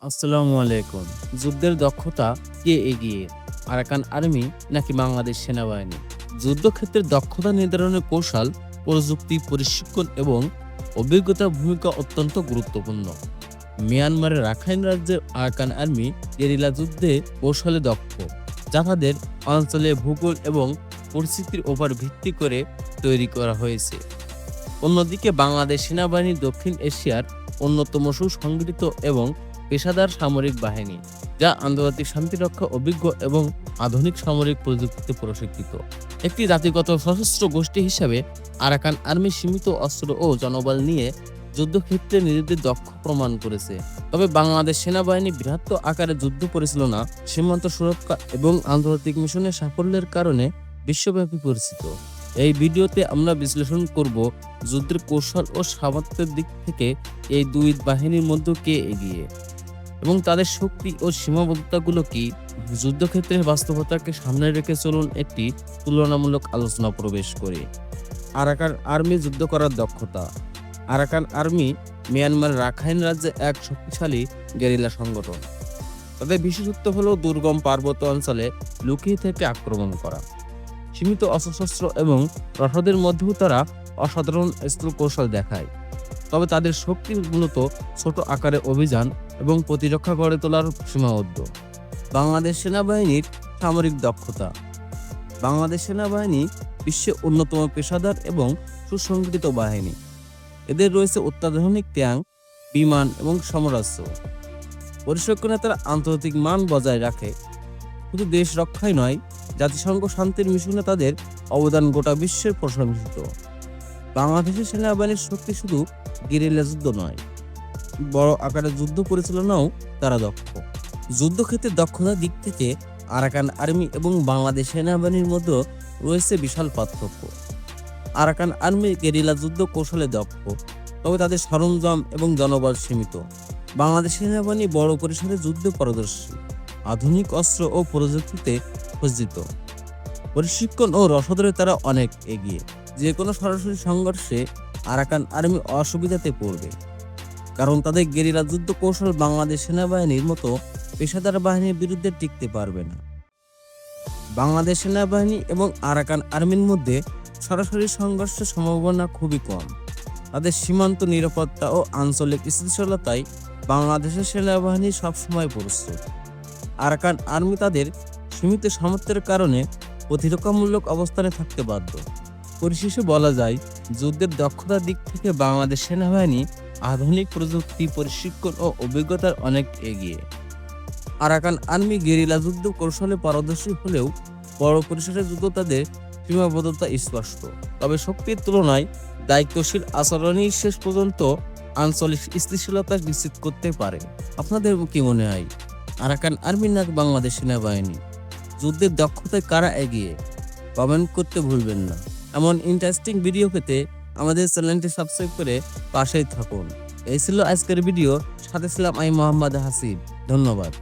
আসসালামু আলাইকুম। যুদ্ধের দক্ষতা কে এগিয়ে? আরাকান আর্মি নাকি বাংলাদেশ সেনাবাহিনী? যুদ্ধক্ষেত্রে দক্ষতা নির্ধারণের কৌশল, প্রযুক্তি, প্রশিক্ষণ এবং অভিজ্ঞতার ভূমিকা অত্যন্ত গুরুত্বপূর্ণ। মিয়ানমারের রাখাইন রাজ্যের আরাকান আর্মি গেরিলা যুদ্ধে কৌশলে দক্ষ, যা তাদের অঞ্চলে ভূগোল এবং পরিস্থিতির উপর ভিত্তি করে তৈরি করা হয়েছে। অন্যদিকে বাংলাদেশ সেনাবাহিনী দক্ষিণ এশিয়ার অন্যতম সুসংগঠিত এবং পেশাদার সামরিক বাহিনী, যা আন্তর্জাতিক শান্তিরক্ষা অভিজ্ঞ এবং আধুনিক সামরিক প্রযুক্তিতে প্রশিক্ষিত। একটি জাতিগত সশস্ত্র গোষ্ঠী হিসাবে আরাকান আর্মি সীমিত অস্ত্র ও জনবল নিয়ে যুদ্ধক্ষেত্রে নিজেদের দক্ষ প্রমাণ করেছে। তবে বাংলাদেশ সেনাবাহিনী বৃহত্ত আকারে যুদ্ধ পরিচালনা, সীমান্ত সুরক্ষা এবং আন্তর্জাতিক মিশনের সাফল্যের কারণে বিশ্বব্যাপী পরিচিত। এই ভিডিওতে আমরা বিশ্লেষণ করব যুদ্ধের কৌশল ও সামর্থ্যের দিক থেকে এই দুই বাহিনীর মধ্যে কে এগিয়ে এবং তাদের শক্তি ও সীমাবদ্ধতাগুলো কি। যুদ্ধক্ষেত্রের বাস্তবতাকে সামনে রেখে চলুন একটি তুলনামূলক আলোচনা প্রবেশ করি। আরাকান আর্মি যুদ্ধ করার দক্ষতা। আরাকান আর্মি মিয়ানমার রাখাইন রাজ্যে এক শক্তিশালী গেরিলা সংগঠন। তাদের বিশেষত্ব হলো দুর্গম পার্বত্য অঞ্চলে লুকিয়ে থেকে আক্রমণ করা, সীমিত অস্ত্রশস্ত্র এবং রসদের মধ্যেও তারা অসাধারণ অস্ত্র কৌশল দেখায়। তবে তাদের শক্তি মূলত ছোট আকারে অভিযান এবং প্রতিরক্ষা গড়ে তোলার সীমাবদ্ধ। বাংলাদেশ সেনাবাহিনীর সামরিক দক্ষতা। বাংলাদেশ সেনাবাহিনী বিশ্বের অন্যতম পেশাদার এবং সুসংগঠিত বাহিনী। এদের রয়েছে অত্যাধুনিক ট্যাঙ্ক, বিমান এবং সমরাস্ত্র। প্রশিক্ষণে তারা আন্তর্জাতিক মান বজায় রাখে। শুধু দেশ রক্ষাই নয়, জাতিসংঘ শান্তির মিশনে তাদের অবদান গোটা বিশ্বের প্রশংসিত। বাংলাদেশের সেনাবাহিনীর শক্তি শুধু গেরিলা যুদ্ধ নয়, বড় আকারের যুদ্ধ পরিচালনাও তারা দক্ষ। যুদ্ধক্ষেত্রে দক্ষতার দিক থেকে আরাকান আর্মি এবং বাংলাদেশ সেনাবাহিনীর মধ্যে রয়েছে বিশাল পার্থক্য। আরাকান আর্মি গেরিলা যুদ্ধ কৌশলে দক্ষ, তবে তাদের সরঞ্জাম এবং জনবল সীমিত। বাংলাদেশ সেনাবাহিনী বড় পরিসরে যুদ্ধে পারদর্শী, আধুনিক অস্ত্র ও প্রযুক্তিতে সজ্জিত। প্রশিক্ষণ ও রসদে তারা অনেক এগিয়ে। যে কোনো সরাসরি সংঘর্ষে আরাকান আর্মি অসুবিধাতে পড়বে, কারণ তাদের গেরিলা যুদ্ধ কৌশল বাংলাদেশ সেনাবাহিনীর মতো পেশাদার বাহিনীর বিরুদ্ধে টিকতে পারবে না। বাংলাদেশ সেনাবাহিনী এবং আরাকান আর্মির মধ্যে সরাসরি সংঘর্ষের সম্ভাবনা খুবই কম। তাদের সীমান্ত নিরাপত্তা ও আঞ্চলিক স্থিতিশীলতায় বাংলাদেশের সেনাবাহিনী সবসময় প্রস্তুত। আরাকান আর্মি তাদের সীমিত সামর্থ্যের কারণে প্রতিরক্ষামূলক অবস্থানে থাকতে বাধ্য। পরিশেষে বলা যায়, যুদ্ধের দক্ষতার দিক থেকে বাংলাদেশ সেনাবাহিনী আধুনিক প্রযুক্তি, প্রশিক্ষণ ও অভিজ্ঞতার অনেক এগিয়ে। আরাকান আর্মি গেরিলা যুদ্ধ কৌশলে পারদর্শী হলেও বড় পরিসরের যুদ্ধ তাদের সীমাবদ্ধতা স্পষ্ট। তবে শক্তির তুলনায় দায়িত্বশীল আচরণই শেষ পর্যন্ত আঞ্চলিক স্থিতিশীলতা নিশ্চিত করতে পারে। আপনাদের কি মনে হয়, আরাকান আর্মি নাকি বাংলাদেশ সেনাবাহিনী? যুদ্ধের দক্ষতায় কারা এগিয়ে? কমেন্ট করতে ভুলবেন না। এমন ইন্টারেস্টিং ভিডিও পেতে আমাদের চ্যানেলটি সাবস্ক্রাইব করে পাশেই থাকুন। এই ছিল আজকের ভিডিও, সাথে ছিলাম আমি মোহাম্মদ হাসিব। ধন্যবাদ।